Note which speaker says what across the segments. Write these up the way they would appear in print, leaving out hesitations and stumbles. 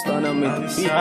Speaker 1: Starting up with the beat.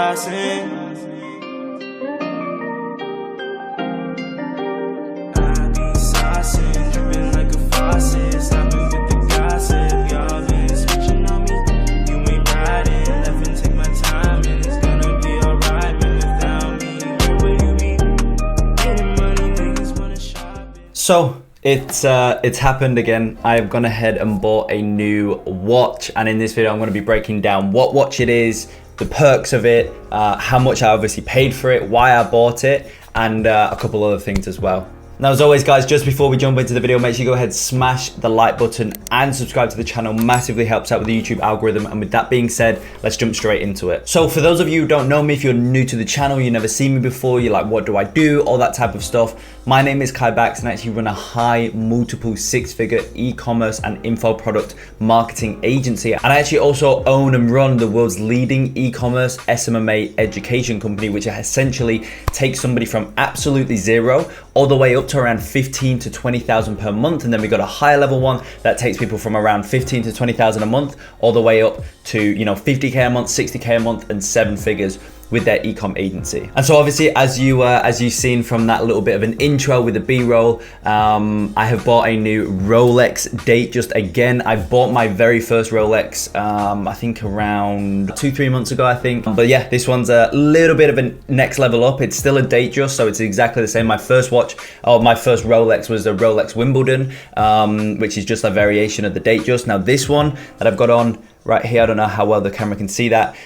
Speaker 2: So it's happened again. I've gone ahead and bought a new watch, and in this video I'm going to be breaking down what watch it is, the perks of it, how much I obviously paid for it, why I bought it, and a couple other things as well. Now, as always, guys, just before we jump into the video, make sure you go ahead, smash the like button and subscribe to the channel. Massively helps out with the YouTube algorithm. And with that being said, let's jump straight into it. So for those of you who don't know me, if you're new to the channel, you've never seen me before, you're like, what do I do? All that type of stuff. My name is Kai Bax, and I actually run a high multiple six-figure e-commerce and info product marketing agency. And I actually also own and run the world's leading e-commerce SMMA education company, which essentially takes somebody from absolutely zero all the way up to around 15 to 20,000 per month. And then we got a higher level one that takes people from around 15 to 20,000 a month all the way up to, 50K a month, 60K a month, and 7 figures with their ecom agency. And so obviously, as you've seen from that little bit of an intro with the B-roll, I have bought a new Rolex Datejust again. I bought my very first Rolex, I think around 2-3 months ago, I think. But yeah, this one's a little bit of a next level up. It's still a Datejust, so it's exactly the same. My first Rolex was a Rolex Wimbledon, which is just a variation of the Datejust. Now this one that I've got on right here, I don't know how well the camera can see that,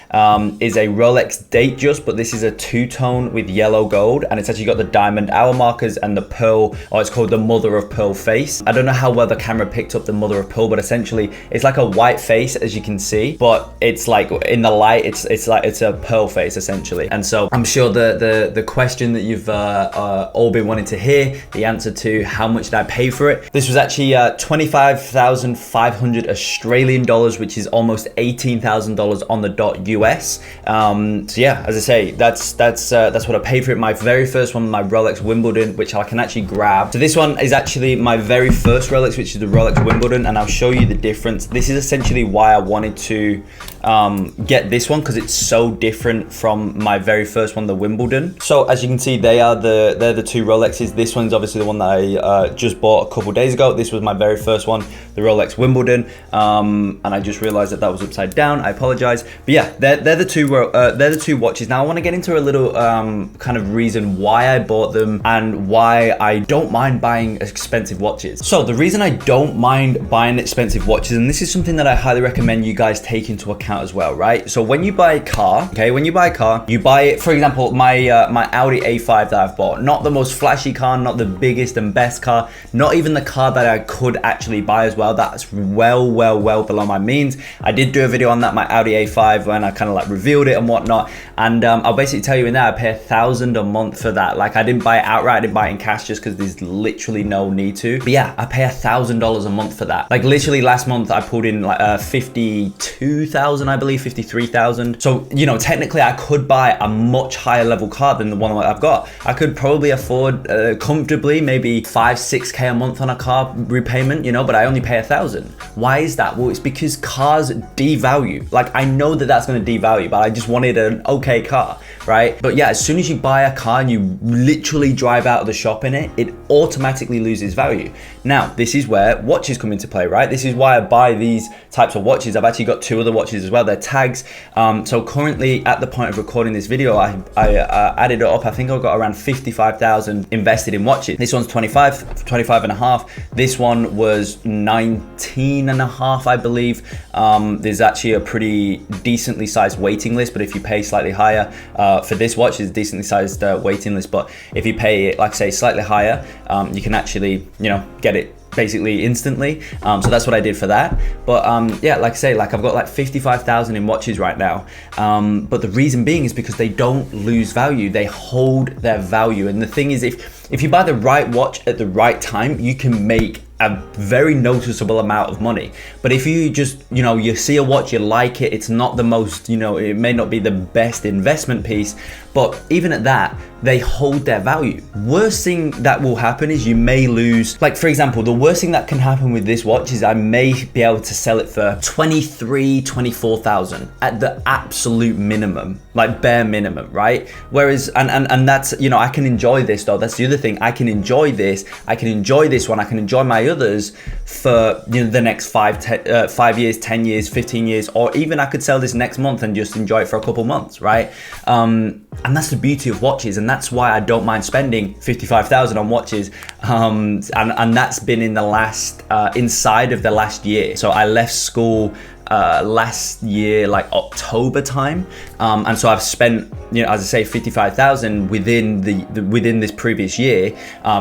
Speaker 2: is a Rolex Datejust, but this is a two-tone with yellow gold, and it's actually got the diamond hour markers and the pearl, or it's called the mother of pearl face. I don't know how well the camera picked up the mother of pearl, but essentially it's like a white face, as you can see, but it's like in the light, it's like it's a pearl face essentially. And so I'm sure the question that you've all been wanting to hear, the answer to how much did I pay for it? This was actually 25,500 Australian dollars, which is almost $18,000 on the dot US. So yeah, as I say, that's what I paid for it. My very first one, my Rolex Wimbledon, which I can actually grab. So this one is actually my very first Rolex, which is the Rolex Wimbledon, and I'll show you the difference. This is essentially why I wanted to get this one, because it's so different from my very first one, the Wimbledon. So as you can see, they're the two Rolexes. This one's obviously the one that I just bought a couple days ago. This was my very first one, the Rolex Wimbledon, and I just realized that was upside down. I apologize, but yeah, they're the two watches. Now I want to get into a little kind of reason why I bought them and why I don't mind buying expensive watches. So the reason I don't mind buying expensive watches, and this is something that I highly recommend you guys take into account as well, right? So when you buy a car, okay, when you buy a car, you buy it, for example, my Audi A5 that I've bought, not the most flashy car, not the biggest and best car, not even the car that I could actually buy as well. That's well below my means. I did do a video on that, my Audi A5, when I kind of like revealed it and whatnot, and I'll basically tell you in that I pay $1,000 a month for that. Like, I didn't buy it outright, I didn't buy it in cash just because there's literally no need to. But yeah, I pay $1,000 a month for that. Like, literally last month I pulled in like 52,000, I believe, 53,000. So technically I could buy a much higher level car than the one that I've got. I could probably afford comfortably maybe 5-6K a month on a car repayment, but I only pay $1,000. Why is that? Well, it's because cars devalue. Like, I know that that's going to devalue, but I just wanted an okay car, right? But yeah, as soon as you buy a car and you literally drive out of the shop in it, it automatically loses value. Now, this is where watches come into play, right? This is why I buy these types of watches. I've actually got 2 other watches as well. They're tags. So currently, at the point of recording this video, I added it up. I think I've got around 55,000 invested in watches. This one's 25 and a half. This one was 19 and a half, I believe. There's actually a pretty decently sized waiting list, but if you pay slightly higher for this watch, it's a decently sized waiting list. But if you pay, like say, slightly higher, you can actually, get it basically instantly. So that's what I did for that. But yeah, like I say, like I've got like 55,000 in watches right now. But the reason being is because they don't lose value. They hold their value. And the thing is, if you buy the right watch at the right time, you can make a very noticeable amount of money. But if you just, you see a watch, you like it, it's not the most, it may not be the best investment piece, but even at that, they hold their value. Worst thing that will happen is you may lose, like for example, the worst thing that can happen with this watch is I may be able to sell it for 23, 24,000 at the absolute minimum, like bare minimum, right? Whereas, and that's, you know, I can enjoy this though. That's the other thing. I can enjoy this. I can enjoy this one. I can enjoy my others for, you know, the next 5 years, 10 years, 15 years, or even I could sell this next month and just enjoy it for a couple months, right? And that's the beauty of watches, and that's why I don't mind spending 55,000 on watches. And that's been in the last, inside of the last year. So I left school last year, like October time, and so I've spent, you know, as I say, 55,000 within this previous year,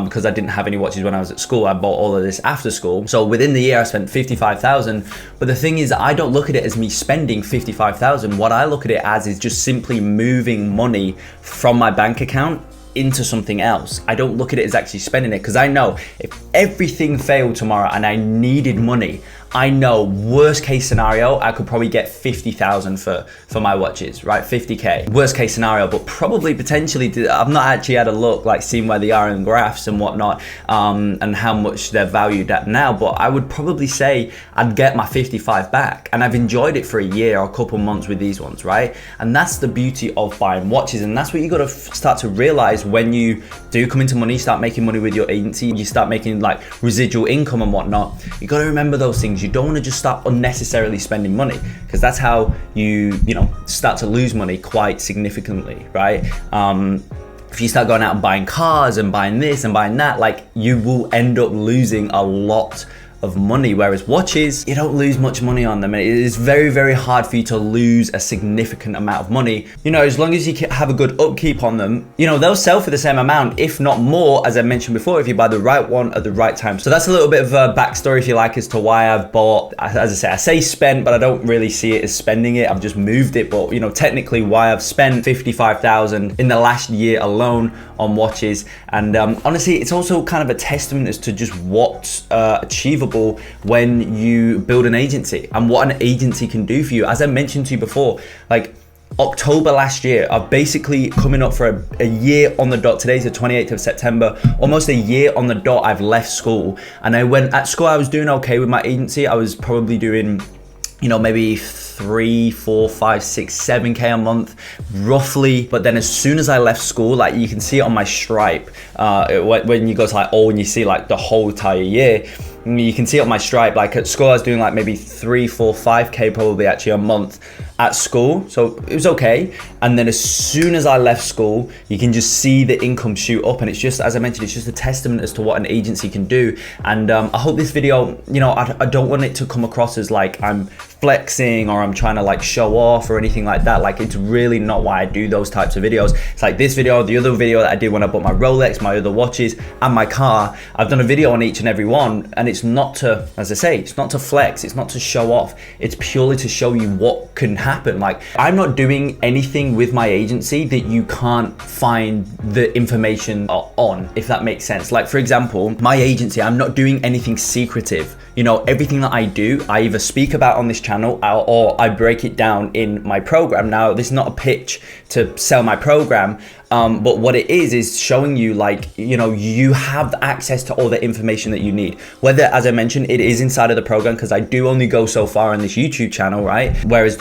Speaker 2: because I didn't have any watches when I was at school. I bought all of this after school, so within the year I spent 55,000. But the thing is, I don't look at it as me spending 55,000. What I look at it as is just simply moving money from my bank account into something else. I don't look at it as actually spending it, because I know if everything failed tomorrow and I needed money, I know worst case scenario, I could probably get 50,000 for my watches, right? 50K, worst case scenario, but probably potentially, I've not actually had a look, like seeing where they are in graphs and whatnot, and how much they're valued at now, but I would probably say I'd get my 55 back, and I've enjoyed it for a year or a couple months with these ones, right? And that's the beauty of buying watches, and that's what you got to start to realize when you do come into money, start making money with your agency, you start making like residual income and whatnot. You got to remember those things. You don't want to just start unnecessarily spending money, because that's how you know, start to lose money quite significantly, right? If you start going out and buying cars and buying this and buying that, like you will end up losing a lot of money. Whereas watches, you don't lose much money on them, and it is very, very hard for you to lose a significant amount of money. You know, as long as you have a good upkeep on them, you know, they'll sell for the same amount, if not more, as I mentioned before, if you buy the right one at the right time. So that's a little bit of a backstory, if you like, as to why I've bought, as I say spent, but I don't really see it as spending it. I've just moved it, but you know, technically why I've spent 55,000 in the last year alone on watches. And honestly, it's also kind of a testament as to just what's achievable when you build an agency and what an agency can do for you. As I mentioned to you before, like October last year, I've basically coming up for a year on the dot. Today's the 28th of September, almost a year on the dot. I've left school, and I went at school. I was doing okay with my agency. I was probably doing, you know, maybe 3, 4, 5, 6, 7K a month roughly. But then as soon as I left school, like you can see it on my stripe, when you go to like all and you see like the whole entire year, you can see it on my stripe. Like at school I was doing like maybe 3, 4, 5K probably actually a month at school, so it was okay. And then as soon as I left school, you can just see the income shoot up, and it's just, as I mentioned, it's just a testament as to what an agency can do. And I hope this video, you know, I don't want it to come across as like I'm flexing or I'm trying to like show off or anything like that. Like it's really not why I do those types of videos. It's like this video, the other video that I did when I bought my Rolex, my other watches and my car. I've done a video on each and every one, and it's not to, as I say, it's not to flex, it's not to show off, it's purely to show you what can happen. Like I'm not doing anything with my agency that you can't find the information on, if that makes sense. Like for example, my agency, I'm not doing anything secretive. You know, everything that I do, I either speak about on this channel or I break it down in my program. Now, this is not a pitch to sell my program, but what it is showing you, like, you know, you have access to all the information that you need. Whether, as I mentioned, it is inside of the program, because I do only go so far on this YouTube channel, right? Whereas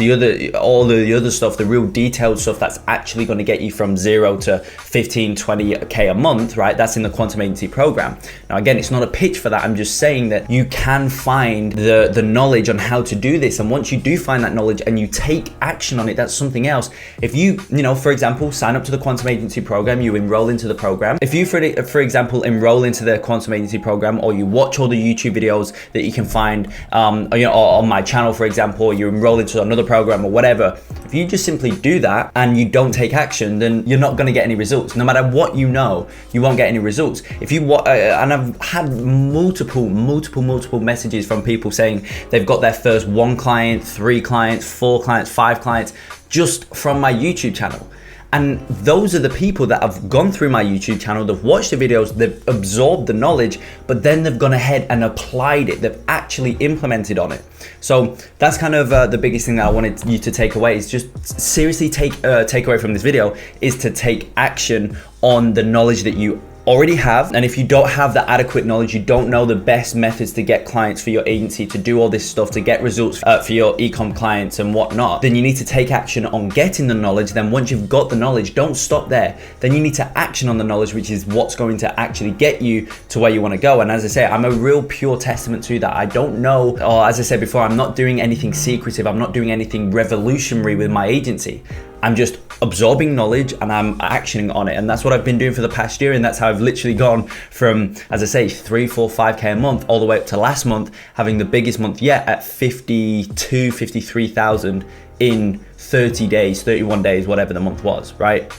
Speaker 2: all the other stuff, the real detailed stuff that's actually going to get you from 0 to 15, 20K a month, right? That's in the Quantum Agency program. Now, again, it's not a pitch for that. I'm just saying that you can find the knowledge on how to do this. And once you do find that knowledge and you take action on it, that's something else. If you know, for example, sign up to the Quantum Agency program, you enroll into the program. If you, for example, enroll into the Quantum Agency program, or you watch all the YouTube videos that you can find, you know, or on my channel, for example, or you enroll into another program or whatever, if you just simply do that and you don't take action, then you're not going to get any results. No matter what you know, you won't get any results. If you and I've had multiple messages from people saying they've got their first 1 client, 3 clients, 4 clients, 5 clients just from my YouTube channel. And those are the people that have gone through my YouTube channel, they've watched the videos, they've absorbed the knowledge, but then they've gone ahead and applied it. They've actually implemented on it. So that's kind of the biggest thing that I wanted you to take away, is just seriously take away from this video is to take action on the knowledge that you already have. And if you don't have the adequate knowledge, you don't know the best methods to get clients for your agency, to do all this stuff, to get results for your e-com clients and whatnot, then you need to take action on getting the knowledge. Then once you've got the knowledge, don't stop there. Then you need to action on the knowledge, which is what's going to actually get you to where you want to go. And as I say, I'm a real pure testament to that. I don't know, or as I said before, I'm not doing anything secretive. I'm not doing anything revolutionary with my agency. I'm just absorbing knowledge and I'm actioning on it. And that's what I've been doing for the past year. And that's how I've literally gone from, as I say, 3, 4, 5K a month, all the way up to last month, having the biggest month yet at 52, 53,000 in 30 days, 31 days, whatever the month was, right?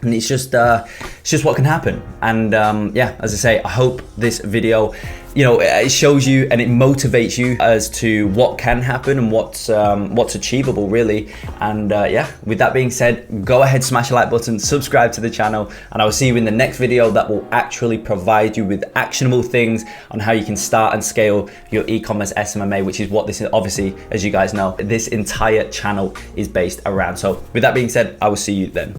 Speaker 2: And it's just what can happen. And yeah, as I say, I hope this video, you know, it shows you and it motivates you as to what can happen and what's achievable, really. And yeah, with that being said, go ahead, smash the like button, subscribe to the channel, and I will see you in the next video that will actually provide you with actionable things on how you can start and scale your e-commerce SMMA, which is what this is, obviously, as you guys know, this entire channel is based around. So with that being said, I will see you then.